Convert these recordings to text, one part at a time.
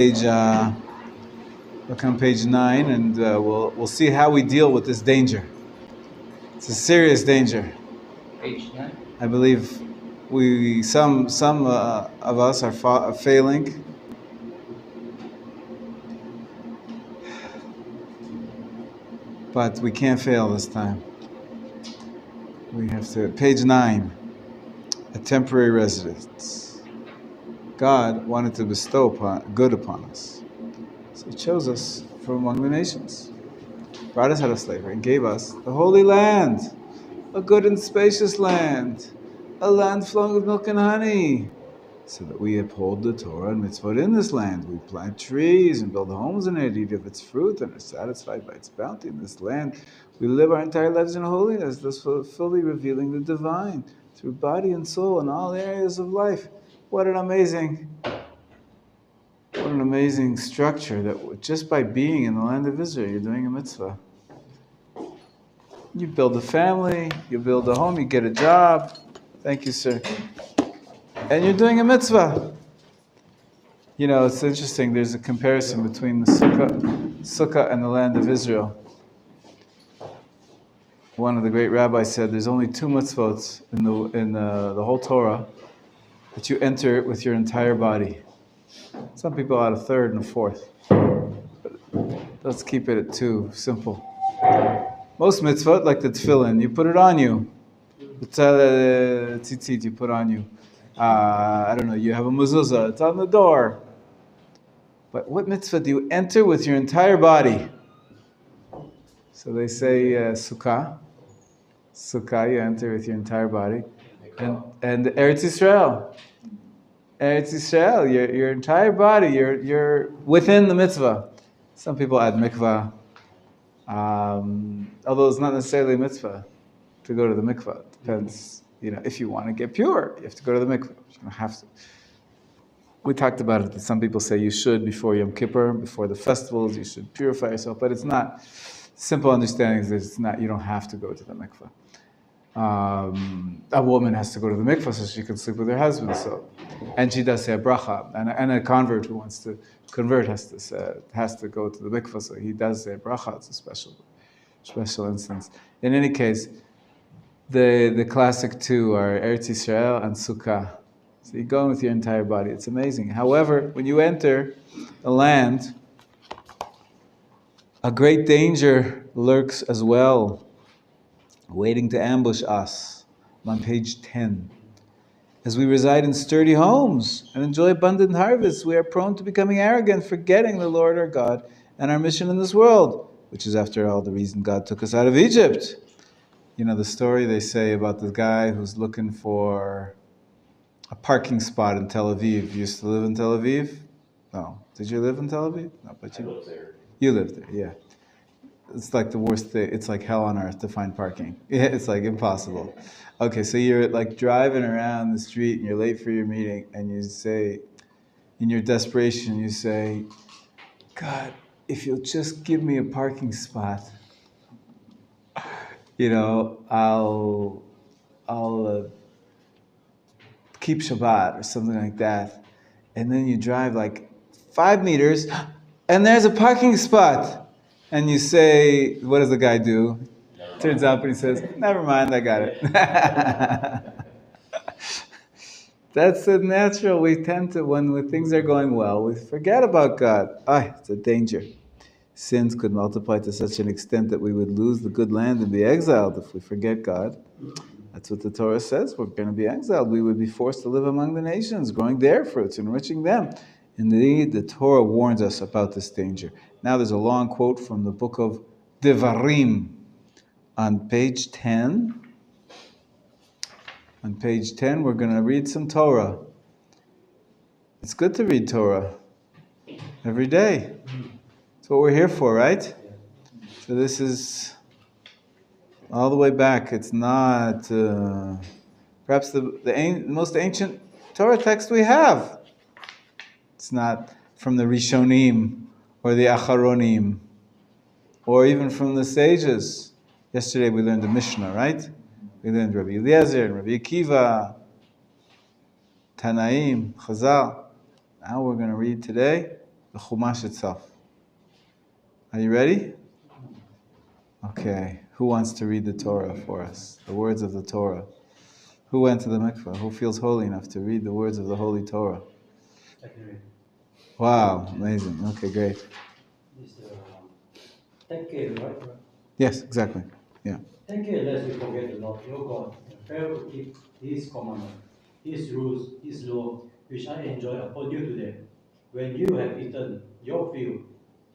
Look on page 9, and we'll see how we deal with this danger. It's a serious danger. Page 9. I believe some of us are failing. But we can't fail this time. We have to. Page 9, a temporary residence. God wanted to bestow good upon us. So He chose us from among the nations, brought us out of slavery, and gave us the Holy Land, a good and spacious land, a land flowing with milk and honey, so that we uphold the Torah and mitzvot in this land. We plant trees and build homes in it, eat of its fruit, and are satisfied by its bounty in this land. We live our entire lives in holiness, thus fully revealing the divine through body and soul in all areas of life. What an amazing structure that just by being in the land of Israel, you're doing a mitzvah. You build a family, you build a home, you get a job. Thank you, sir. And you're doing a mitzvah. You know, it's interesting, there's a comparison between the sukkah and the land of Israel. One of the great rabbis said there's only 2 mitzvot in the whole Torah that you enter with your entire body. Some people add a 3rd and a 4th. But let's keep it at 2, simple. Most mitzvot, like the tefillin, you put it on you. The tzitzit, you put on you. I don't know, you have a mezuzah, it's on the door. But what mitzvah do you enter with your entire body? So they say sukkah. Sukkah, you enter with your entire body. And Eretz Yisrael. Eretz Yisrael, your entire body, you're within the mitzvah. Some people add mikvah. Although it's not necessarily a mitzvah to go to the mikvah. It depends, if you want to get pure, you have to go to the mikvah. You don't have to. We talked about it, that some people say you should before Yom Kippur, before the festivals, you should purify yourself, but it's not. Simple understanding is that it's not, you don't have to go to the mikvah. A woman has to go to the mikvah so she can sleep with her husband, and she does say a bracha, and a convert who wants to convert has to go to the mikvah, so he does say a bracha. It's a special instance. In any case, the classic 2 are Eretz Yisrael and Sukkah. So you go in with your entire body. It's amazing. However, when you enter a land, a great danger lurks as well, waiting to ambush us. I'm on page 10. As we reside in sturdy homes and enjoy abundant harvests, we are prone to becoming arrogant, forgetting the Lord our God and our mission in this world, which is, after all, the reason God took us out of Egypt. You know the story they say about the guy who's looking for a parking spot in Tel Aviv. You used to live in Tel Aviv? No. Did you live in Tel Aviv? No, but you lived there. You lived there, yeah. It's like the worst thing. It's like hell on earth to find parking. It's like impossible. Okay, so you're like driving around the street and you're late for your meeting, and you say, in your desperation, you say, God, if you'll just give me a parking spot, I'll keep Shabbat or something like that. And then you drive like 5 meters, and there's a parking spot. And you say, what does the guy do? Turns up and he says, never mind, I got it. That's the natural. We tend to, when things are going well, we forget about God. It's a danger. Sins could multiply to such an extent that we would lose the good land and be exiled if we forget God. That's what the Torah says. We're going to be exiled. We would be forced to live among the nations, growing their fruits, enriching them. Indeed, the Torah warns us about this danger. Now there's a long quote from the book of Devarim on page 10. On page 10, we're going to read some Torah. It's good to read Torah every day. That's what we're here for, right? So this is all the way back. It's not perhaps the most ancient Torah text we have. It's not from the Rishonim or the Acharonim or even from the sages. Yesterday we learned the Mishnah, right? We learned Rabbi Eliezer and Rabbi Akiva, Tanaim, Chazal. Now we're going to read today the Chumash itself. Are you ready? Okay. Who wants to read the Torah for us? The words of the Torah. Who went to the mikveh? Who feels holy enough to read the words of the Holy Torah? Wow, amazing. Okay, great. Take care, right? Yes, exactly. Yeah. Take care lest you forget the Lord your God and fail to keep His commandment, His rules, His law, which I enjoy upon you today. When you have eaten your fill,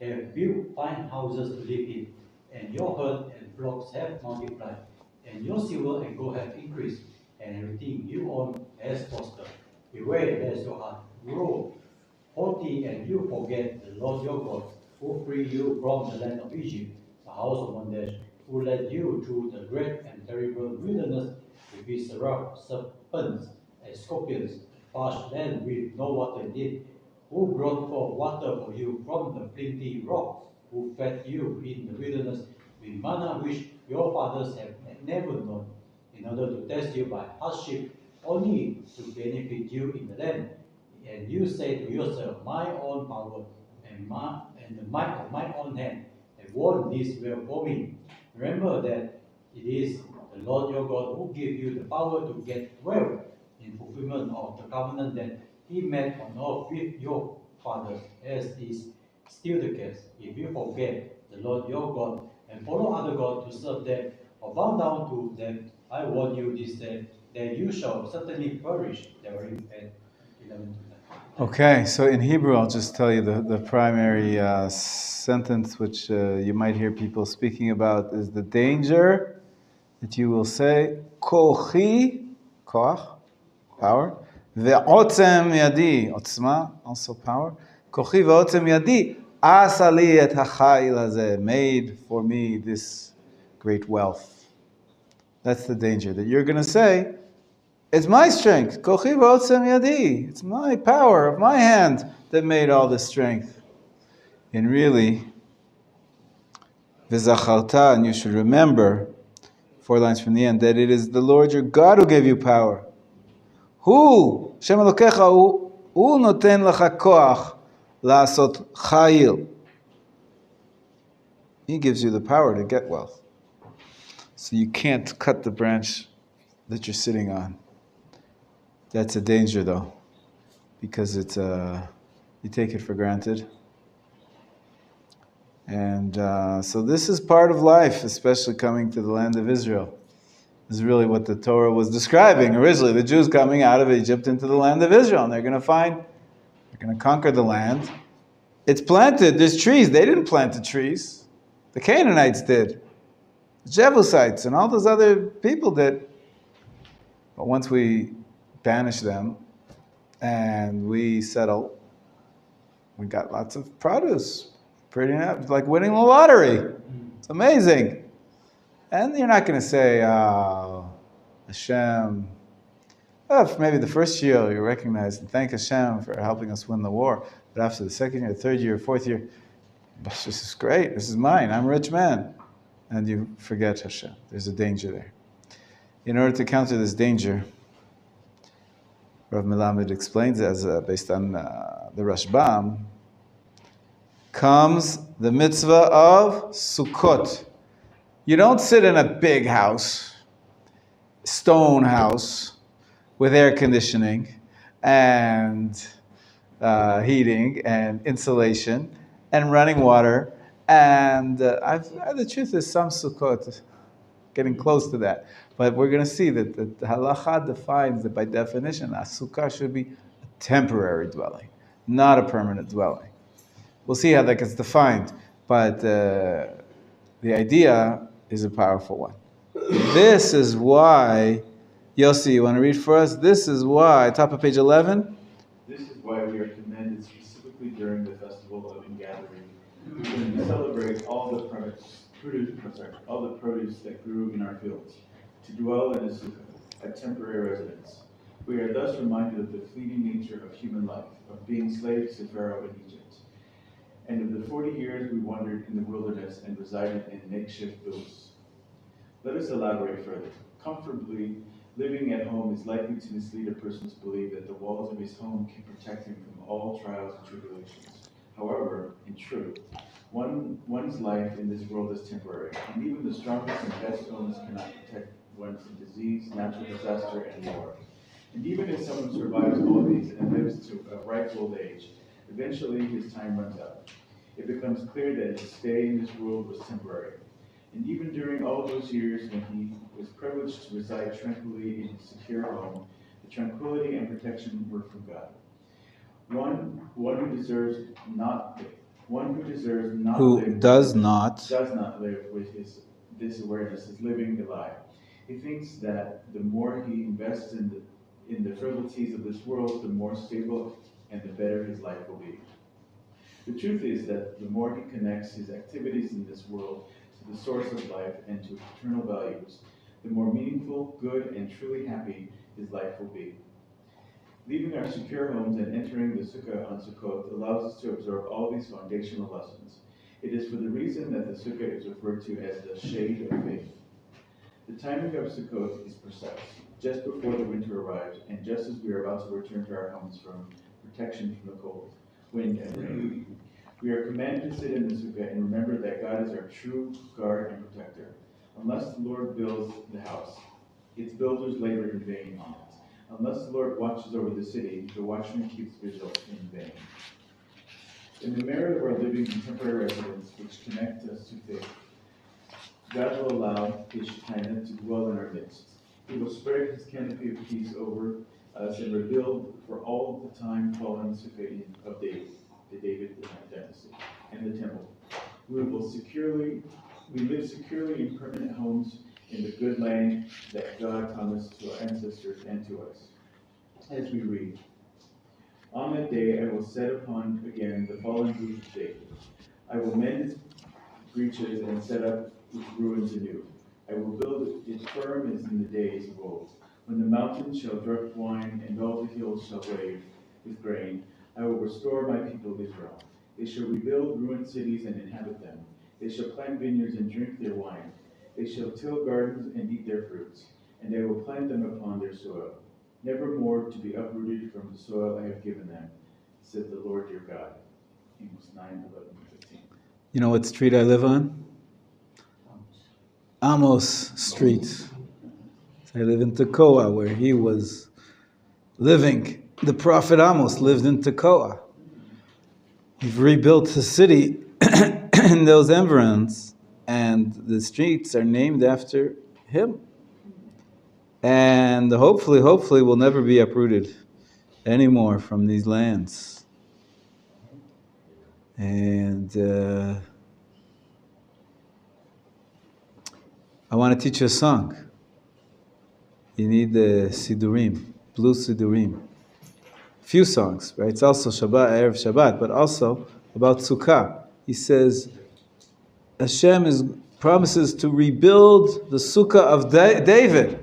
have built fine houses to live in, and your herd and flocks have multiplied, and your silver and gold have increased, and everything you own has prospered. Beware lest your heart grow haughty and you forget the Lord your God, who freed you from the land of Egypt, the house of bondage, who led you through the great and terrible wilderness with his rough serpents and scorpions, parched land with no water in it, who brought forth water for you from the flinty rock, who fed you in the wilderness with manna which your fathers have never known, in order to test you by hardship, only to benefit you in the land. And you say to yourself, my own power and the might of my own hand have won this well for me. Remember that it is the Lord your God who gives you the power to get wealth in fulfillment of the covenant that He made on earth with your fathers, as is still the case. If you forget the Lord your God and follow other gods to serve them or bow down to them, I warn you this day that you shall certainly perish. Therein and 11 to 9. Okay, so in Hebrew, I'll just tell you the primary sentence which you might hear people speaking about is the danger that you will say, Kochi, koach, power, ve'otzem yadi, otzma, also power, Kochi ve'otzem yadi, asali et hachayil hazeh, made for me this great wealth. That's the danger, that you're going to say, it's my strength. Kochi v'otzem yadi. It's my power of my hand that made all this strength. And really, v'zacharta, and you should remember, 4 lines from the end, that it is the Lord your God who gave you power. Hu, Shem Elokecha, hu noten lecha koach la'asot chayil. He gives you the power to get wealth. So you can't cut the branch that you're sitting on. That's a danger, though, because it's you take it for granted. And so this is part of life, especially coming to the land of Israel. This is really what the Torah was describing originally. The Jews coming out of Egypt into the land of Israel, and they're going to conquer the land. It's planted, there's trees. They didn't plant the trees. The Canaanites did. The Jebusites and all those other people did. But once we banish them and we settle, we got lots of produce. Pretty enough, like winning the lottery. It's amazing. And you're not going to say, Hashem. Well, maybe the first year you recognize and thank Hashem for helping us win the war. But after the second year, third year, fourth year, this is great. This is mine. I'm a rich man. And you forget Hashem. There's a danger there. In order to counter this danger, Rav Melamed explains as based on the Rashbam, comes the mitzvah of Sukkot. You don't sit in a big house, stone house, with air conditioning and heating and insulation and running water. And the truth is some Sukkot, getting close to that. But we're going to see that the halacha defines that by definition, a sukkah should be a temporary dwelling, not a permanent dwelling. We'll see how that gets defined, but the idea is a powerful one. This is why, Yossi, you want to read for us? This is why, top of page 11. This is why we are commanded specifically during the festival of Ingathering, when we celebrate all the produce that grew in our fields, to dwell in a sukkah, a temporary residence. We are thus reminded of the fleeting nature of human life, of being slaves to Pharaoh in Egypt. And of the 40 years we wandered in the wilderness and resided in makeshift booths. Let us elaborate further. Comfortably living at home is likely to mislead a person's belief that the walls of his home can protect him from all trials and tribulations. However, in truth, one's life in this world is temporary, and even the strongest and best illness cannot protect one from disease, natural disaster, and war. And even if someone survives all these and lives to a ripe old age, eventually his time runs out. It becomes clear that his stay in this world was temporary. And even during all those years when he was privileged to reside tranquilly in his secure home, the tranquility and protection were from God. One who deserves not Who live does not. does not live with this awareness is living a lie. He thinks that the more he invests in the frivolities of this world, the more stable and the better his life will be. The truth is that the more he connects his activities in this world to the source of life and to eternal values, the more meaningful, good, and truly happy his life will be. Leaving our secure homes and entering the Sukkah on Sukkot allows us to absorb all these foundational lessons. It is for the reason that the Sukkah is referred to as the shade of faith. The timing of Sukkot is precise, just before the winter arrives, and just as we are about to return to our homes from protection from the cold, wind, and rain. We are commanded to sit in the Sukkah and remember that God is our true guard and protector. Unless the Lord builds the house, its builders labor in vain on it. Unless the Lord watches over the city, the watchman keeps vigil in vain. In the merit of our living in temporary residence, which connect us to faith, God will allow His Shekinah to dwell in our midst. He will spread His canopy of peace over us and rebuild for all the time fallen Sukkah of David, the David dynasty, and the temple. We live securely in permanent homes in the good land that God promised to our ancestors and to us. As we read, on that day I will set upon again the fallen roof of David. I will mend its breaches and set up its ruins anew. I will build it firm as in the days of old, when the mountains shall drip wine and all the hills shall wave with grain. I will restore my people Israel. They shall rebuild ruined cities and inhabit them. They shall plant vineyards and drink their wine. They shall till gardens and eat their fruits, and they will plant them upon their soil, never more to be uprooted from the soil I have given them, said the Lord your God. Amos 9:11-15. You know what street I live on? Amos Street. I live in Tekoa, where he was living. The prophet Amos lived in Tekoa. He's rebuilt the city in those environs, and the streets are named after him. And hopefully we'll never be uprooted anymore from these lands. And I want to teach you a song. You need the Sidurim, blue Sidurim. Few songs, right? It's also Shabbat, Erev Shabbat, but also about Sukkah. He says, Hashem promises to rebuild the Sukkah of David.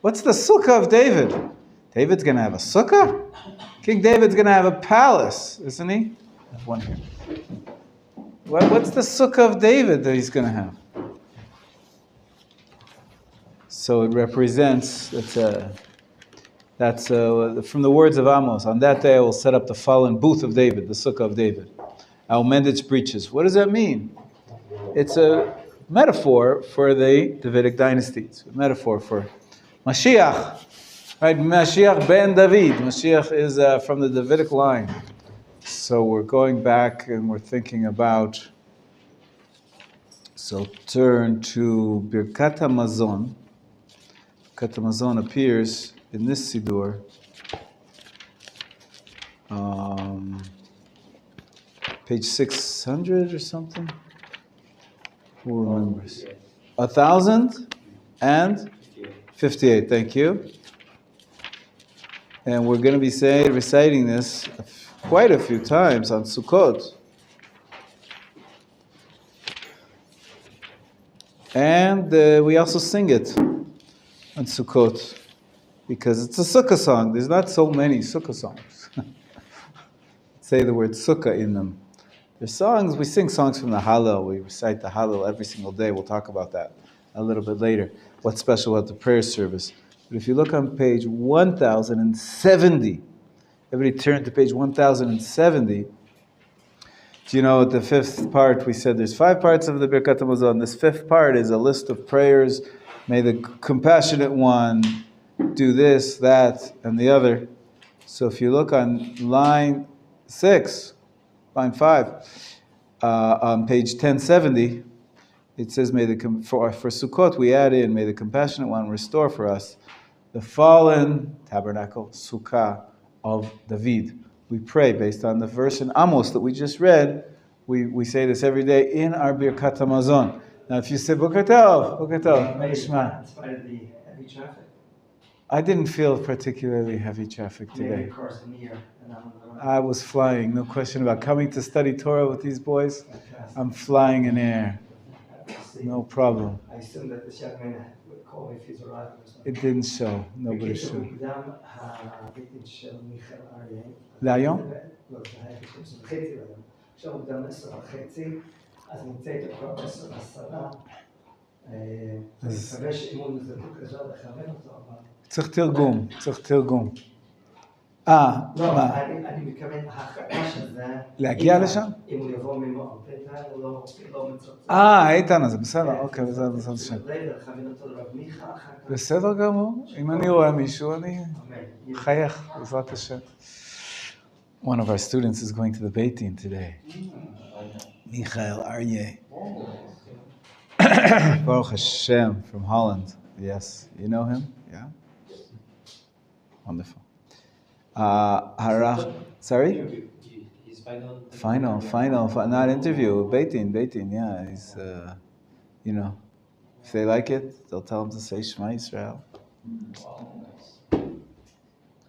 What's the Sukkah of David? David's going to have a Sukkah? King David's going to have a palace, isn't he? I have one here. What's the Sukkah of David that he's going to have? So it represents, that's from the words of Amos. On that day I will set up the fallen booth of David, the Sukkah of David. I will mend its breaches. What does that mean? It's a metaphor for the Davidic dynasty. It's a metaphor for Mashiach. Right? Mashiach ben David. Mashiach is from the Davidic line. So we're going back and we're thinking about, so turn to Birkat HaMazon. Birkat HaMazon appears in this Sidur. Page 600 or something? Who remembers? 1058, thank you. And we're going to be reciting this quite a few times on Sukkot. And we also sing it on Sukkot, because it's a Sukkah song. There's not so many Sukkah songs. Say the word Sukkah in them. There's songs, we sing songs from the Hallel. We recite the Hallel every single day. We'll talk about that a little bit later. What's special about the prayer service. But if you look on page 1070, everybody turn to page 1070, If you know the fifth part, we said there's 5 parts of the Birkat HaMazon. This fifth part is a list of prayers. May the compassionate one do this, that, and the other. So if you look on line 6, line 5, on page 1070, it says, for Sukkot, we add in, may the compassionate one restore for us the fallen tabernacle, Sukkah, of David. We pray based on the verse in Amos that we just read. We say this every day in our Birkat HaMazon. Now if you say, Boker Tov, Nishma. Despite the heavy traffic. I didn't feel particularly heavy traffic today. Maybe across the near. I was flying, no question about coming to study Torah with these boys. I'm flying in air. No problem. I assume that the Shadman would call if he's arriving or something. It didn't show. Nobody showed. להיום? לא, זה היה בשם של חצי היום. עכשיו הוא גם 10:30, אז נמצא איתו כבר 10:10. אני מקווה שאימון זה בקשה לכוון אותו, אבל... צריך תרגום. לא, מה? אני מתכוון, ההחלטה של זה... להגיע לשם? אם הוא יבוא ממועד, בינתיים הוא לא מצוצר. איתן, זה בסדר, אוקיי, בעזרת השם. לכוון אותו לרב מיכה, אחר כך... בסדר גמור, אם אני רואה מישהו, אני מחייך, בעזרת השם. One of our students is going to the Beit Din today. Michael Aryeh. Baruch Hashem from Holland. Yes, you know him? Yeah? Wonderful. Sorry? His Final, not interview. Beit Din, yeah. He's, if they like it, they'll tell him to say Shema Yisrael.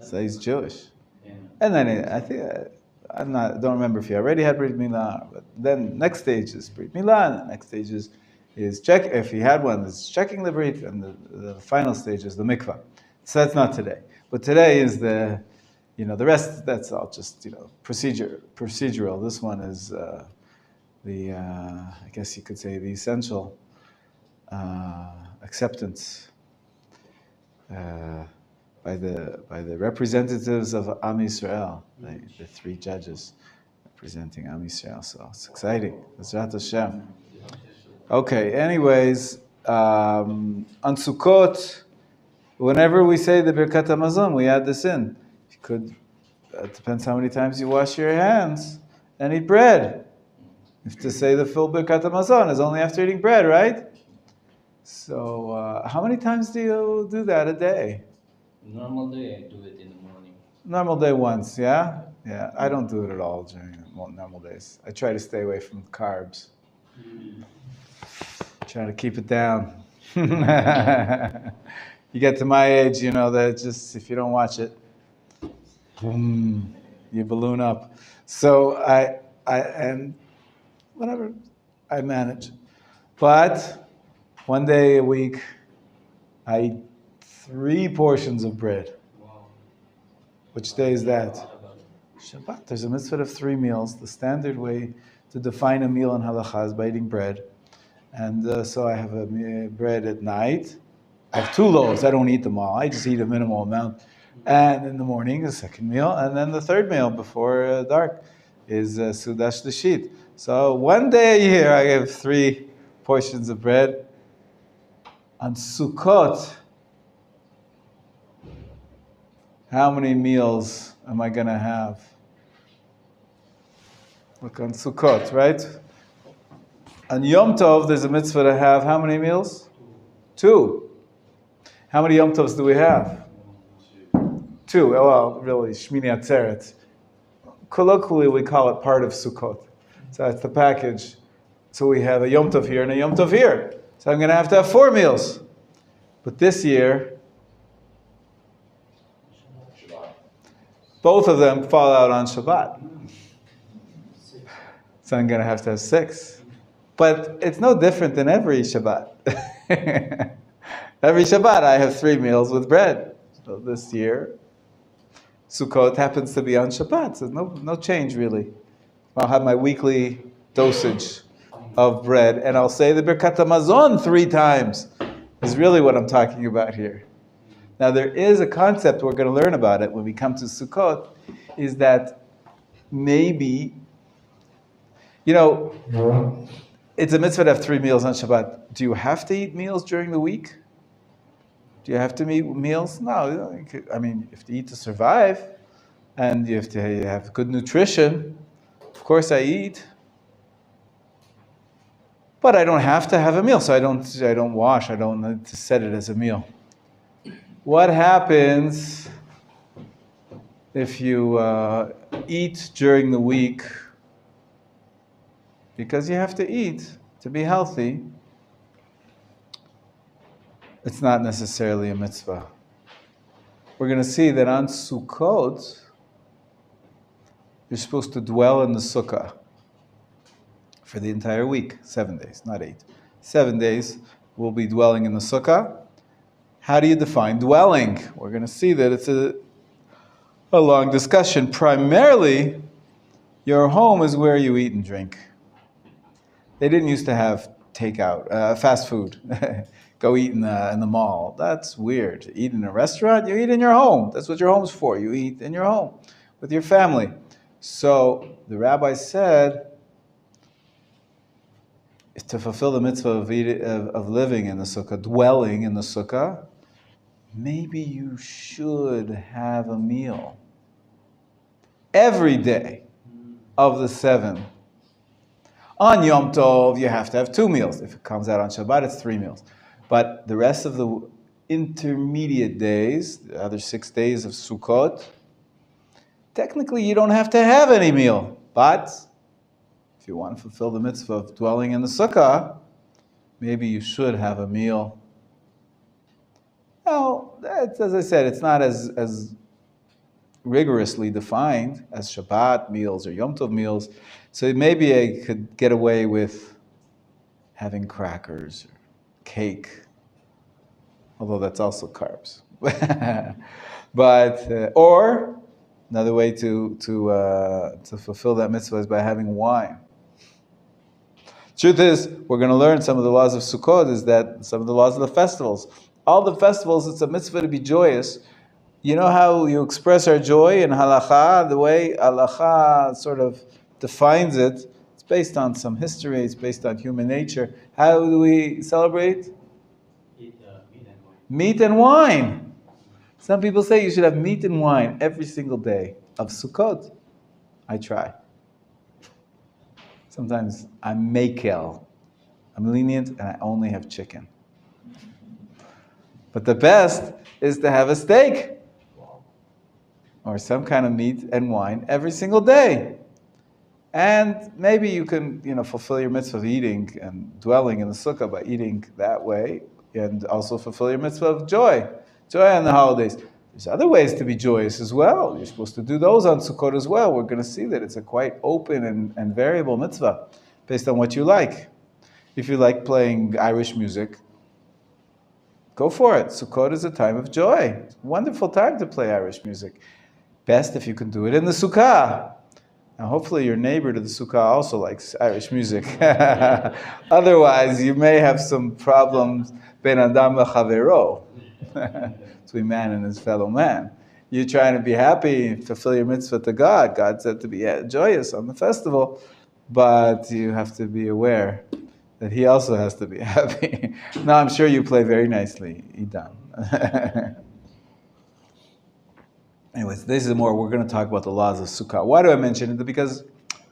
So he's Jewish. And then don't remember if he already had Brit Milah, but then next stage is Brit Milah, and the next stage is if he had one, is checking the Brit, and the final stage is the mikvah. So that's not today. But today is the rest, that's all just, procedural. This one is I guess you could say the essential acceptance by the representatives of Am Yisrael, the 3 judges representing Am Yisrael. So it's exciting. Bezrat Hashem. Okay. Anyways, on Sukkot, whenever we say the Birkat HaMazon, we add this in. You could. It depends how many times you wash your hands and eat bread. If to say the full Birkat HaMazon is only after eating bread, right? So how many times do you do that a day? Normal day, I do it in the morning. Normal day once, yeah? Yeah, I don't do it at all during normal days. I try to stay away from carbs. Try to keep it down. You get to my age, that just, if you don't watch it, you balloon up. So and whatever, I manage. But one day a week, I eat 3 portions of bread. Wow. Which day is that? Shabbat. There's a mitzvah of 3 meals. The standard way to define a meal in halakha is by eating bread. And so I have a bread at night. I have 2 loaves. I don't eat them all. I just eat a minimal amount. And in the morning, the second meal. And then the third meal before dark is Sudash Lishit. So one day a year, I have 3 portions of bread. On Sukkot, how many meals am I going to have? Look, on Sukkot, right? On Yom Tov, there's a mitzvah to have how many meals? 2. How many Yom Tovs do we have? 2. Well, really, Shmini Atzeret. Colloquially, we call it part of Sukkot. So that's the package. So we have a Yom Tov here and a Yom Tov here. So I'm going to have 4 meals. But this year, both of them fall out on Shabbat. So I'm going to have 6. But it's no different than every Shabbat. Every Shabbat I have 3 meals with bread. So this year, Sukkot happens to be on Shabbat. So no change really. I'll have my weekly dosage of bread, and I'll say the Birkat HaMazon 3 times, is really what I'm talking about here. Now there is a concept, we're going to learn about it when we come to Sukkot, is that maybe You know, it's a mitzvah to have 3 meals on Shabbat. Do you have to eat meals during the week? Do you have to eat meals? No. I mean, you have to eat to survive, and you have to have good nutrition. Of course, I eat, but I don't have to have a meal, so I don't wash. I don't need to set it as a meal. What happens if you eat during the week because you have to eat to be healthy? It's not necessarily a mitzvah. We're going to see that on Sukkot, you're supposed to dwell in the sukkah for the entire week, 7 days, not 8. 7 days we'll be dwelling in the sukkah. How do you define dwelling? We're going to see that it's a long discussion. Primarily, your home is where you eat and drink. They didn't used to have takeout, fast food. Go eat in the mall. That's weird. Eat in a restaurant, you eat in your home. That's what your home's for. You eat in your home with your family. So the rabbi said, to fulfill the mitzvah of living in the sukkah, dwelling in the sukkah, maybe you should have a meal every day of the 7. On Yom Tov, you have to have 2 meals. If it comes out on Shabbat, it's 3 meals. But the rest of the intermediate days, the other 6 days of Sukkot, technically you don't have to have any meal. But if you want to fulfill the mitzvah of dwelling in the sukkah, maybe you should have a meal. Now, as I said, it's not as rigorously defined as Shabbat meals or Yom Tov meals. So maybe I could get away with having crackers or cake, although that's also carbs. But or another way to fulfill that mitzvah is by having wine. Truth is, we're going to learn some of the laws of Sukkot, is that some of the laws of the festivals. All the festivals, it's a mitzvah to be joyous. You know how you express our joy in halacha, the way halacha sort of defines it? It's based on some history, it's based on human nature. How do we celebrate? Eat meat and wine. Meat and wine. Some people say you should have meat and wine every single day of Sukkot. I try. Sometimes I'm makel. I'm lenient and I only have chicken. But the best is to have a steak or some kind of meat and wine every single day. And maybe you can, fulfill your mitzvah of eating and dwelling in the sukkah by eating that way, and also fulfill your mitzvah of joy on the holidays. There's other ways to be joyous as well. You're supposed to do those on Sukkot as well. We're going to see that it's a quite open and variable mitzvah based on what you like. If you like playing Irish music, go for it. Sukkot is a time of joy. It's a wonderful time to play Irish music. Best if you can do it in the sukkah. Now, hopefully your neighbor to the sukkah also likes Irish music. Otherwise, you may have some problems ben adam v'chavero, between man and his fellow man. You're trying to be happy, fulfill your mitzvah to God. God said to be joyous on the festival, but you have to be aware that He also has to be happy. Now, I'm sure you play very nicely, Idan. Anyways, this is more, we're going to talk about the laws of Sukkah. Why do I mention it? Because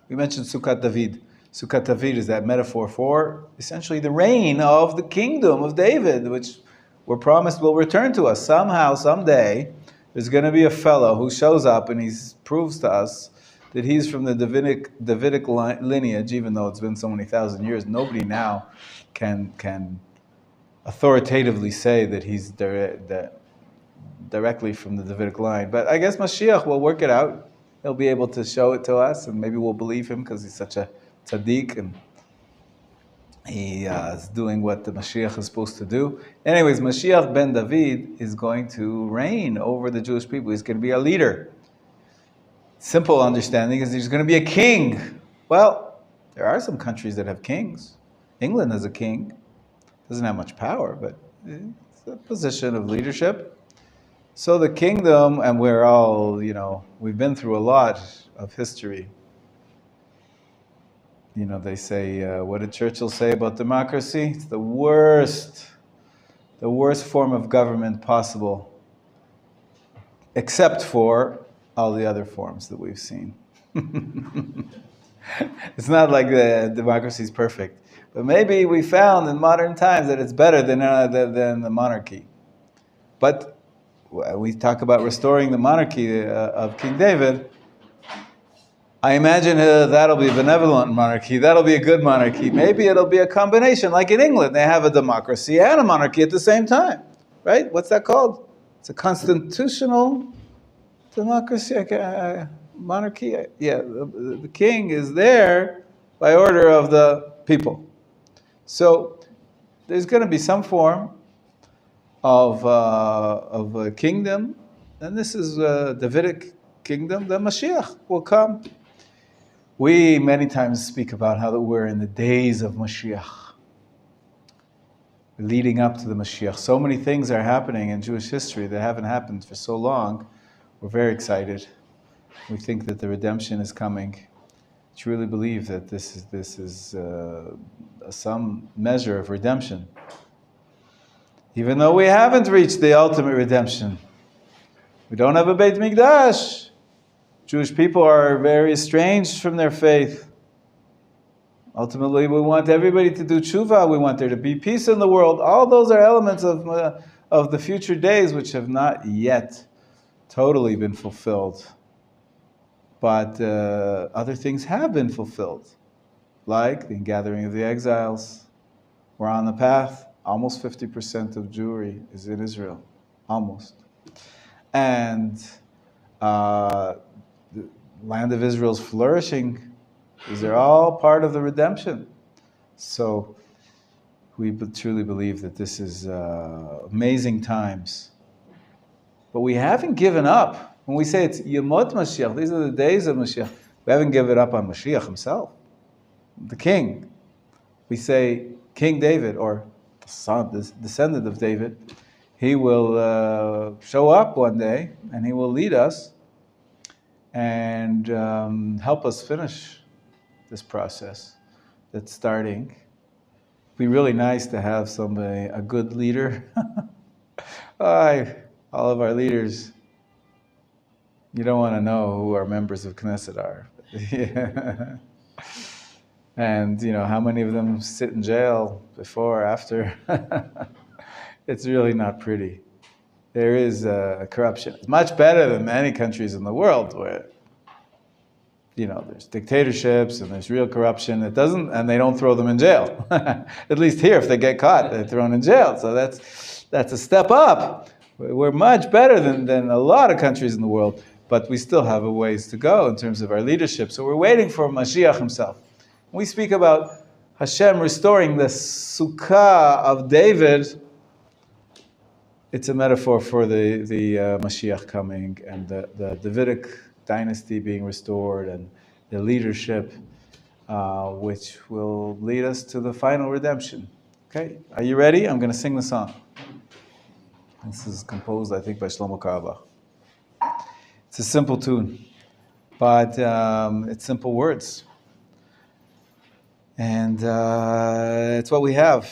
we mentioned Sukkot David. Sukkot David is that metaphor for essentially the reign of the kingdom of David, which we're promised will return to us. Somehow, someday, there's going to be a fellow who shows up and he proves to us that he's from the Davidic lineage, even though it's been so many thousand years. Nobody now can authoritatively say that he's directly from the Davidic line. But I guess Mashiach will work it out. He'll be able to show it to us, and maybe we'll believe him because he's such a tzaddik, and he is doing what the Mashiach is supposed to do. Anyways, Mashiach ben David is going to reign over the Jewish people. He's going to be a leader. Simple understanding is he's going to be a king. Well, there are some countries that have kings. England has a king. Doesn't have much power, but it's a position of leadership. So the kingdom, and we're all, we've been through a lot of history. You know, they say, what did Churchill say about democracy? It's the worst form of government possible, except for all the other forms that we've seen. It's not like the democracy is perfect, but maybe we found in modern times that it's better than the monarchy. But we talk about restoring the monarchy of King David. I imagine that'll be a benevolent monarchy. That'll be a good monarchy. Maybe it'll be a combination, like in England, they have a democracy and a monarchy at the same time, right? What's that called? It's a constitutional democracy, monarchy. Yeah, the king is there by order of the people. So there's going to be some form of a kingdom, and this is a Davidic kingdom. The Mashiach will come. We many times speak about how that we're in the days of Mashiach, leading up to the Mashiach. So many things are happening in Jewish history that haven't happened for so long. We're very excited. We think that the redemption is coming. Truly believe that this is some measure of redemption. Even though we haven't reached the ultimate redemption. We don't have a Beit Mikdash. Jewish people are very estranged from their faith. Ultimately, we want everybody to do tshuva. We want there to be peace in the world. All those are elements of the future days which have not yet totally been fulfilled. But other things have been fulfilled, like the gathering of the exiles. We're on the path. Almost 50% of Jewry is in Israel. Almost. And the land of Israel's flourishing. These are all part of the redemption. So we truly believe that this is amazing times. But we haven't given up. When we say it's Yemot Mashiach, these are the days of Mashiach, we haven't given up on Mashiach himself, the king. We say King David, or the son, the descendant of David, he will show up one day and he will lead us and help us finish this process that's starting. It'd be really nice to have somebody, a good leader. All of our leaders, you don't want to know who our members of Knesset are. Yeah. And you know how many of them sit in jail before or after. It's really not pretty. There is corruption. It's much better than many countries in the world where, you know, there's dictatorships and there's real corruption. And they don't throw them in jail. At least here, if they get caught, they're thrown in jail. So that's a step up. We're much better than a lot of countries in the world, but we still have a ways to go in terms of our leadership. So we're waiting for Mashiach himself. When we speak about Hashem restoring the Sukkah of David, it's a metaphor for the Mashiach coming and the Davidic dynasty being restored and the leadership which will lead us to the final redemption. Okay, are you ready? I'm going to sing the song. This is composed, I think, by Shlomo Carlebach. It's a simple tune, but it's simple words. And it's what we have.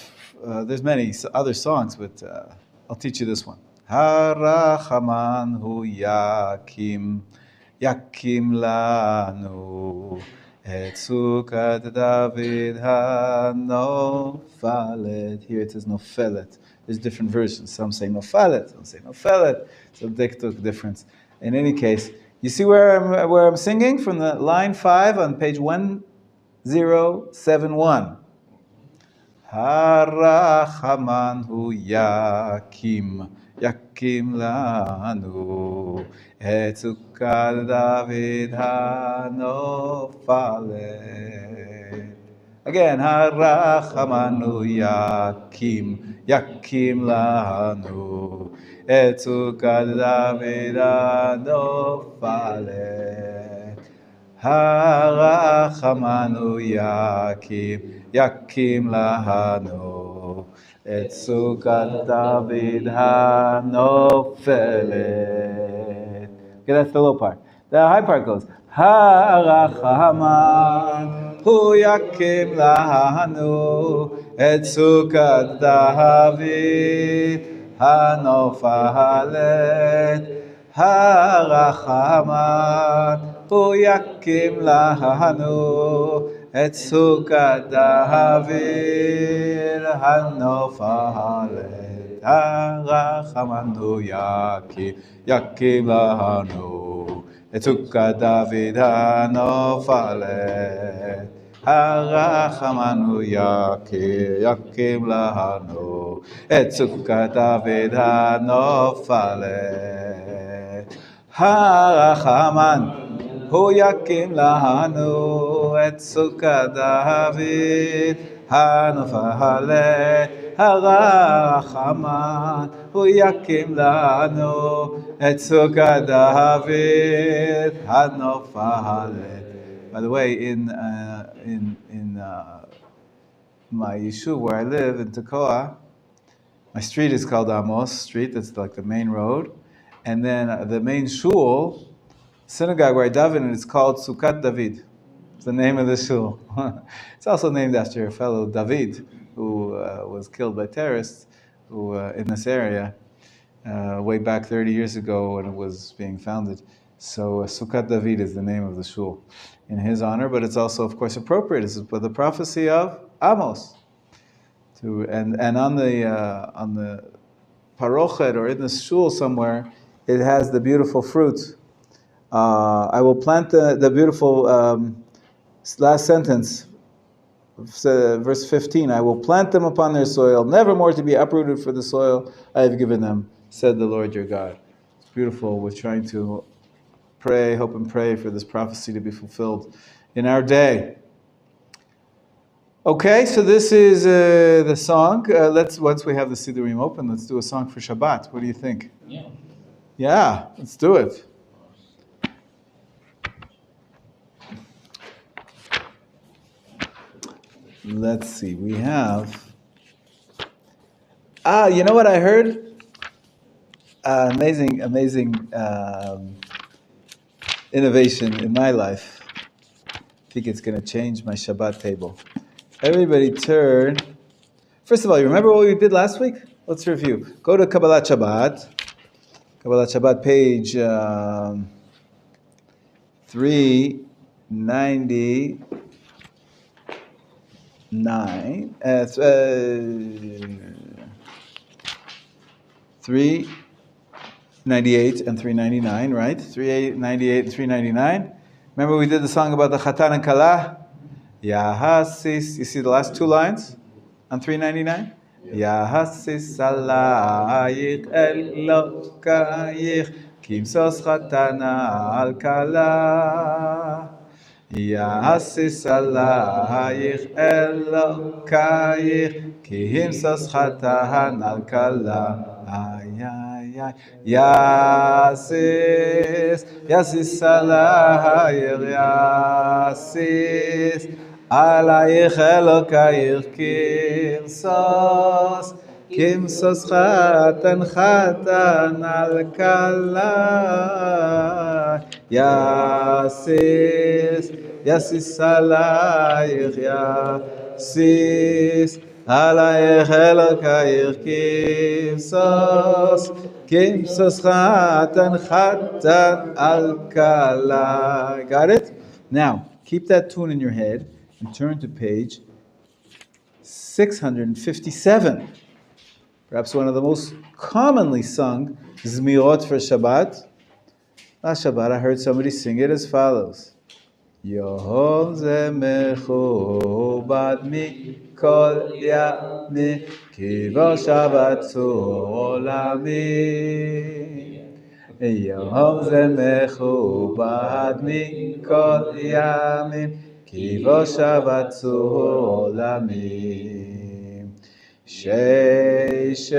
There's many other songs, but I'll teach you this one. Harachaman hu yakim lanu et sukat David hanofalet. Here it says nofelet. There's different versions. Some say nofalet, some say nofelet. So diktuk difference. In any case, you see where I'm singing from the line 5 on page 1071. Harachaman hu yakim lanu et sukat David hanofalet. Again, harachaman hu yakim lanu et sukat David hanofalet. Harachaman hu yakim lanu et sukat David hanofelet. Okay, that's the low part. The high part goes, Harachaman hu yakim lanu et sukat David hanofalet harachaman hu yakim lanu et sukat David hanofalet harachaman hu yakim lanu et sukat David hanofalet harachamanu yakim lahanu et sukat David hanofalet harachaman hu yakim lahanu et sukat David hanofalet harachaman hu yakim lanu et sukat David hanofalet. By the way, in my yeshuv where I live in Tekoa, my street is called Amos Street. That's like the main road, and then the main shul, synagogue where I daven, is called Sukat David. It's the name of the shul. It's also named after a fellow David who was killed by terrorists who in this area way back 30 years ago when it was being founded. So Sukat David is the name of the shul in his honor, but it's also, of course, appropriate. This is the prophecy of Amos. And on the parochet or in the shul somewhere, it has the beautiful fruit. I will plant the beautiful last sentence, verse 15. I will plant them upon their soil, never more to be uprooted for the soil I have given them, said the Lord your God. It's beautiful. We're trying to pray, hope and pray for this prophecy to be fulfilled in our day. Okay, so this is the song. Once we have the Siddurim open, let's do a song for Shabbat. What do you think? Yeah, let's do it. Let's see, we have... you know what I heard? Amazing innovation in my life. I think it's going to change my Shabbat table. Everybody turn. First of all, you remember what we did last week? Let's review. Go to Kabbalat Shabbat. Kabbalat Shabbat page 399. 398 and 399, right? 398 and 399. Remember we did the song about the Chatan and Kala? Yahasis. You see the last two lines on 399? Yahasis alayich elokayich kimsos Chatana al Kala. Yahasis alayich elokayich kimsos Chatana al Kala. Yasis alayich yasis alayich elokayich kimsos Chatan al Kala. Yasis alayich yasis alayich elokayich kimsos Chatan al Kala. Got it? Now, keep that tune in your head and turn to page 657. Perhaps one of the most commonly sung Zmirot for Shabbat. Last Shabbat I heard somebody sing it as follows. Yom ze mechubad mikol yami kivo Shabbatzu olami. Yom ze mechubad mikol yami kivo Shabbatzu olami. Sheishet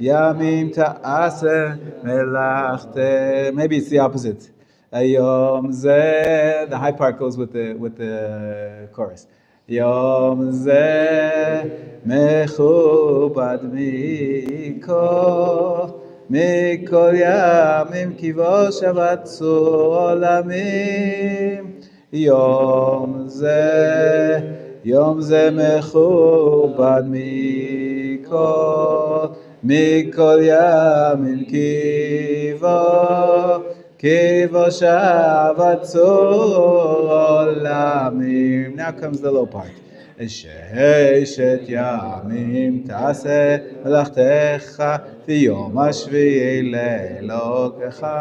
yamim ta'aseh melachtem. Maybe it's the opposite. Yom zeh. The high part goes with the chorus. Yom zeh mechubad mikol yamim kivo Shabbatzu olamim. יום זה מכובד מכל ימים kivo shavat olamim. Now comes the low part. Sheishet yamim ta'aseh melachtecha v'yom hashvi'i le'elokecha.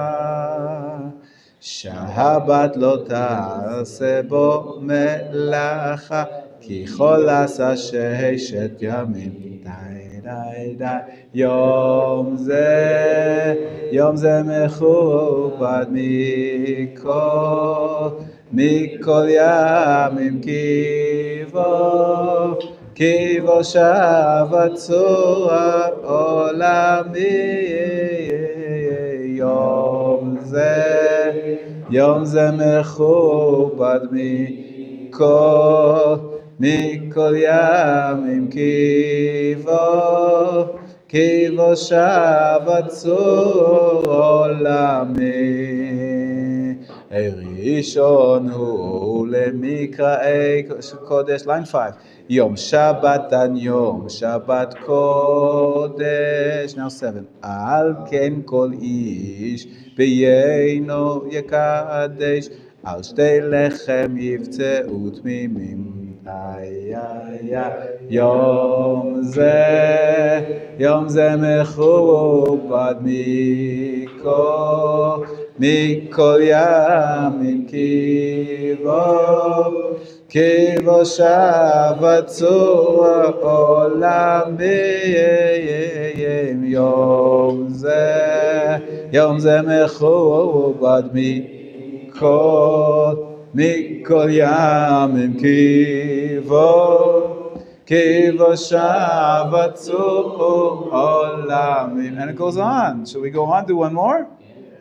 Shabbat lo ta'aseh bo melacha ki chol asa sheishet yamim. יום זה מכובד מכל ימים kivo shavat zohar olamim. יום זה מכובד מכל ימים kivo shavat zohar olamim. Rishon hu lemikra kodesh. Line 5. Yom Shabbat and Yom Shabbat kodesh. Now 7. Al ken kol ish beyeino yekadesh. Al shtei lechem yivtzeu tmimim. יום זה מכובד מכל ימים kivo shavat zohar olamim. יום זה מכובד מכל ימים kivo shavat zohar olamim. And it goes on. Shall we go on? Do one more?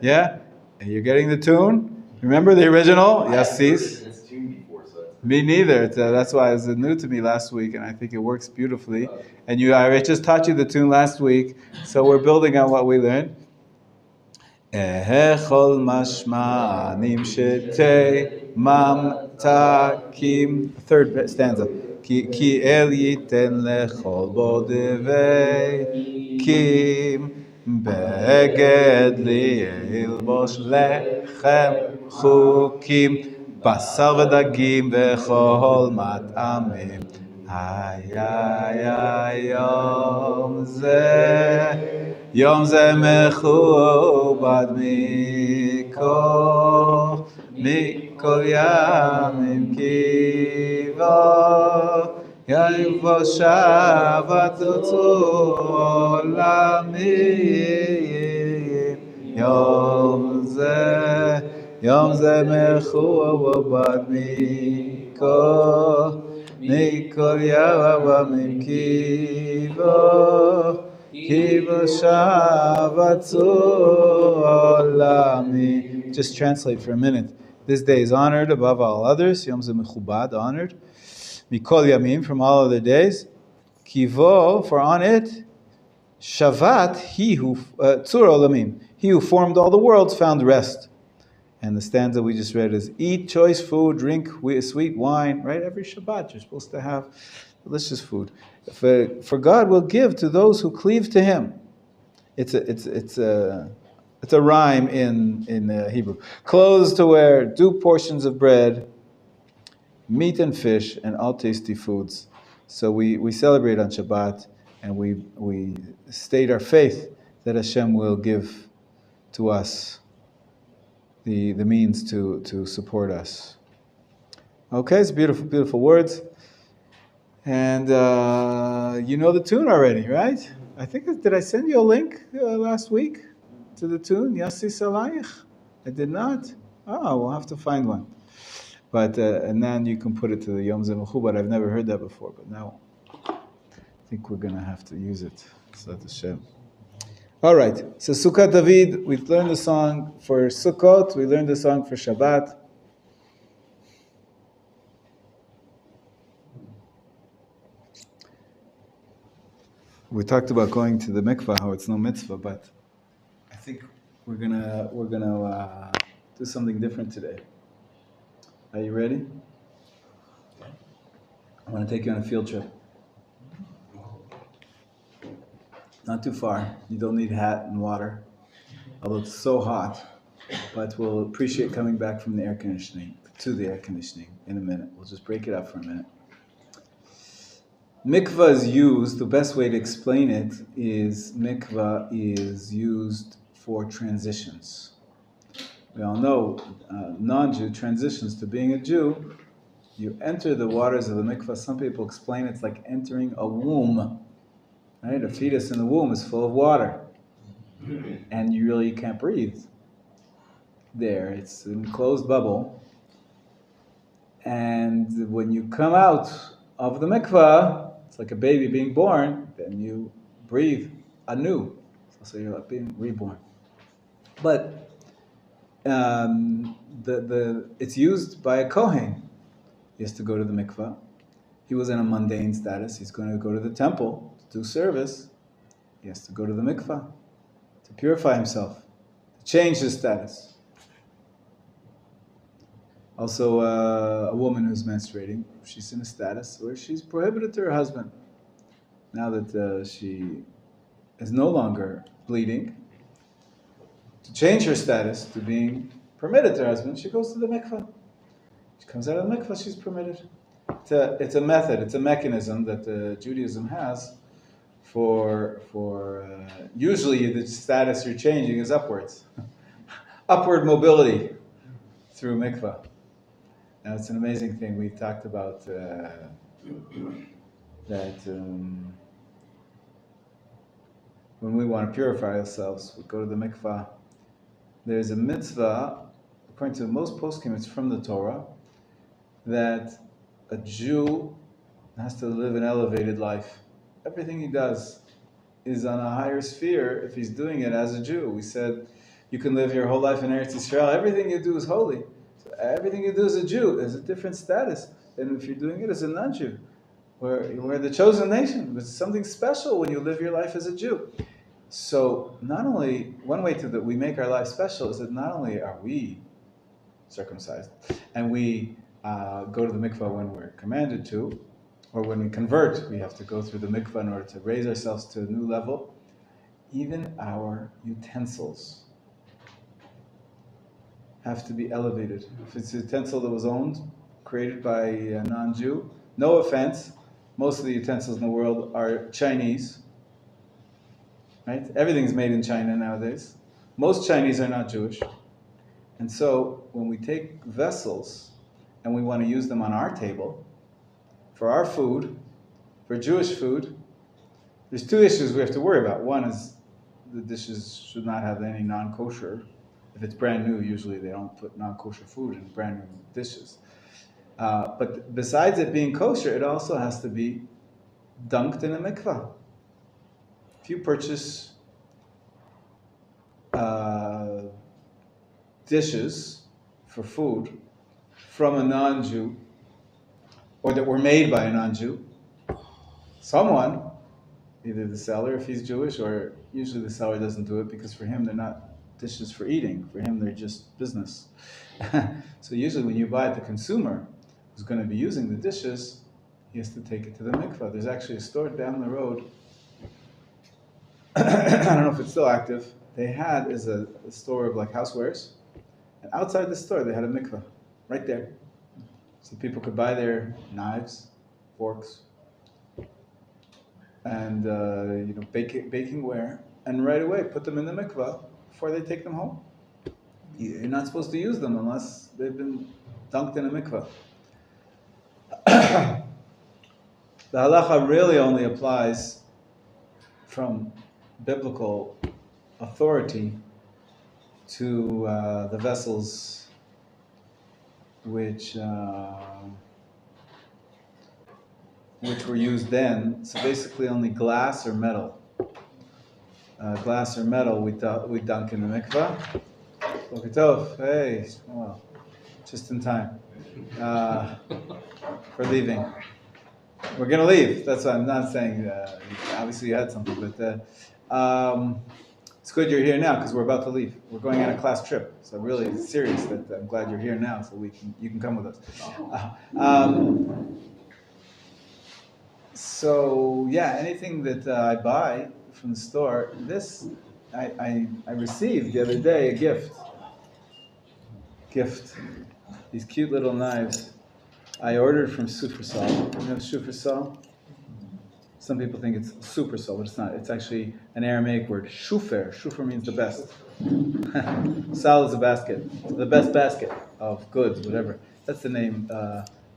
Yeah? And you're getting the tune? Remember the original? Yes, sis? Me neither. That's why it was new to me last week, and I think it works beautifully. And I just taught you the tune last week, so we're building on what we learned. Ehechol mashmanim shetei mamtakim. Third stanza. Ki el yiten lechol bodevei kim beged li ilbosh lechem chukim basar v'dagim v'chol mat'amim. יום זה מכובד מכל ימים kivo shavat zohar olamim. יום זה מכובד מכל ימים kivo shavat zohar olamim. Just translate for a minute. This day is honored above all others. Yom ze mechubad, honored. Mikol yamim, from all other days. Kivo, for on it. Shavat, tzur olamim, he who formed all the worlds found rest. And the stanza we just read is, eat choice food, drink sweet wine, right? Every Shabbat you're supposed to have delicious food. For God will give to those who cleave to Him. It's a rhyme in Hebrew. Clothes to wear, due portions of bread, meat and fish, and all tasty foods. So we celebrate on Shabbat, and we state our faith that Hashem will give to us the means to support us. Okay, it's beautiful, beautiful words. And you know the tune already, right? I think, did I send you a link last week to the tune? Yassi Salayich? I did not? Oh, we'll have to find one. But, and then you can put it to the Yom Ze Mechubad. I've never heard that before, but now I think we're going to have to use it. S'at Hashem. All right, so Sukkot David, we learned the song for Sukkot, we learned the song for Shabbat. We talked about going to the mikvah, how it's no mitzvah, but I think we're gonna do something different today. Are you ready? I want to take you on a field trip. Not too far. You don't need a hat and water, although it's so hot. But we'll appreciate coming back from the air conditioning to the air conditioning in a minute. We'll just break it up for a minute. Mikvah is used, the best way to explain it is mikvah is used for transitions. We all know non-Jew transitions to being a Jew. You enter the waters of the mikvah. Some people explain it's like entering a womb. Right? A fetus in the womb is full of water. And you really can't breathe there. It's an enclosed bubble. And when you come out of the mikvah, it's like a baby being born, then you breathe anew. So you're like being reborn. But it's used by a Kohen. He has to go to the mikvah. He was in a mundane status. He's going to go to the temple to do service. He has to go to the mikvah to purify himself, to change his status. Also, a woman who's menstruating, she's in a status where she's prohibited to her husband. Now that she is no longer bleeding, to change her status to being permitted to her husband, she goes to the mikvah. She comes out of the mikvah, she's permitted. It's a method, it's a mechanism that Judaism has for usually the status you're changing is upwards. Upward mobility through mikvah. Now it's an amazing thing. We talked about that when we want to purify ourselves, we go to the mikvah. There's a mitzvah, according to most poskim, it's from the Torah, that a Jew has to live an elevated life. Everything he does is on a higher sphere if he's doing it as a Jew. We said you can live your whole life in Eretz Yisrael. Everything you do is holy. So everything you do as a Jew is a different status than if you're doing it as a non-Jew. We're the chosen nation. It's something special when you live your life as a Jew. So not only, one way that we make our life special is that not only are we circumcised, and we go to the mikvah when we're commanded to, or when we convert, we have to go through the mikvah in order to raise ourselves to a new level. Even our utensils have to be elevated. If it's a utensil that was created by a non-Jew, no offense, most of the utensils in the world are Chinese, right? Everything's made in China nowadays. Most Chinese are not Jewish. And so when we take vessels and we want to use them on our table, for our food, for Jewish food, there's two issues we have to worry about. One is the dishes should not have any non-kosher. If it's brand new, usually they don't put non-kosher food in brand new dishes. But besides it being kosher, it also has to be dunked in a mikvah. If you purchase dishes for food from a non-Jew, or that were made by a non-Jew, someone, either the seller if he's Jewish, or usually the seller doesn't do it because for him they're not dishes for eating. For him they're just business. So usually when you buy it, the consumer who's going to be using the dishes, he has to take it to the mikvah. There's actually a store down the road. I don't know if it's still active. They had a store of like housewares, and outside the store they had a mikvah right there. So people could buy their knives, forks, and baking ware, and right away put them in the mikvah before they take them home. You're not supposed to use them unless they've been dunked in a mikvah. The halacha really only applies from biblical authority to the vessels which were used then. So basically only glass or metal. Glass or metal we dunk in the mikvah. Boker tov, hey, well, just in time for leaving. We're going to leave. That's what I'm not saying. Obviously you had something, but It's good you're here now because we're about to leave. We're going on a class trip, so really it's serious that I'm glad you're here now, so you can come with us. So yeah, anything that I buy from the store, this I received the other day a gift. These cute little knives. I ordered from Supersol. You know Supersol? Some people think it's Supersol, but it's not. It's actually an Aramaic word. Shufer. Shufer means the best. Sal is a basket. The best basket of goods, whatever. That's the name.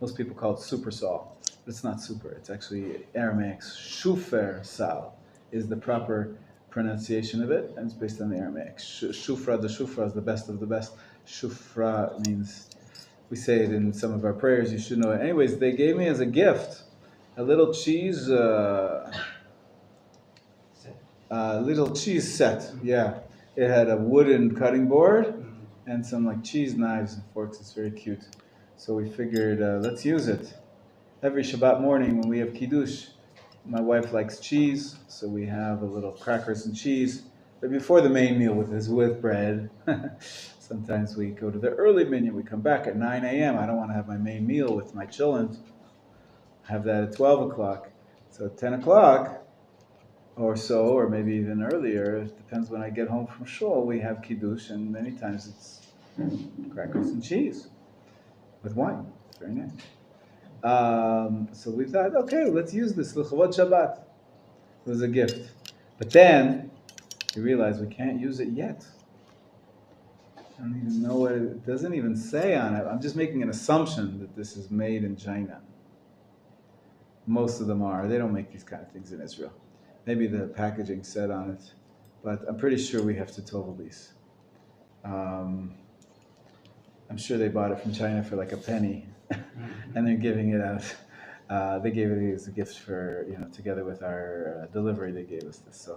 Most people call it Supersol. But it's not super. It's actually Aramaic. Shufer Sal is the proper pronunciation of it, and it's based on the Aramaic. Shufra, the Shufra is the best of the best. Shufra means, we say it in some of our prayers, you should know it. Anyways, they gave me as a gift a little cheese set. Yeah, it had a wooden cutting board and some like cheese knives and forks. It's very cute. So we figured, let's use it. Every Shabbat morning when we have Kiddush, my wife likes cheese, so we have a little crackers and cheese. But before the main meal with bread, sometimes we go to the early minyan. We come back at 9 a.m. I don't want to have my main meal with my children. Have that at 12 o'clock. So at 10 o'clock or so, or maybe even earlier, it depends when I get home from shul, we have Kiddush, and many times it's crackers and cheese with wine. It's very nice. So we thought, okay, let's use this L'chavod Shabbat. It was a gift. But then we realized we can't use it yet. I don't even know what it doesn't even say on it. I'm just making an assumption that this is made in China. Most of them are. They don't make these kind of things in Israel. Maybe the packaging said on it, but I'm pretty sure we have to total these. I'm sure they bought it from China for like a penny, and they're giving it out. They gave it as a gift for, together with our delivery, they gave us this.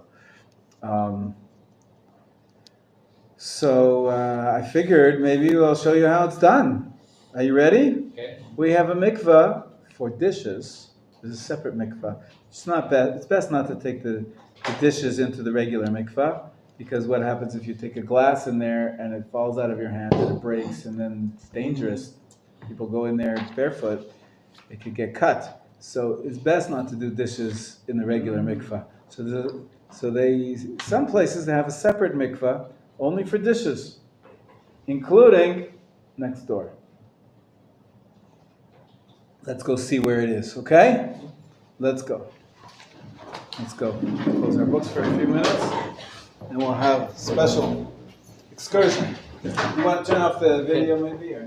So I figured maybe I'll show you how it's done. Are you ready? Okay. We have a mikvah for dishes. There's a separate mikvah. It's not bad. It's best not to take the dishes into the regular mikvah, because what happens if you take a glass in there and it falls out of your hand and it breaks, and then it's dangerous. People go in there barefoot, they could get cut. So it's best not to do dishes in the regular mikvah. Some places they have a separate mikvah only for dishes, including next door. Let's go see where it is, okay? Let's go. Close our books for a few minutes, and we'll have a special excursion. You want to turn off the video maybe? Or?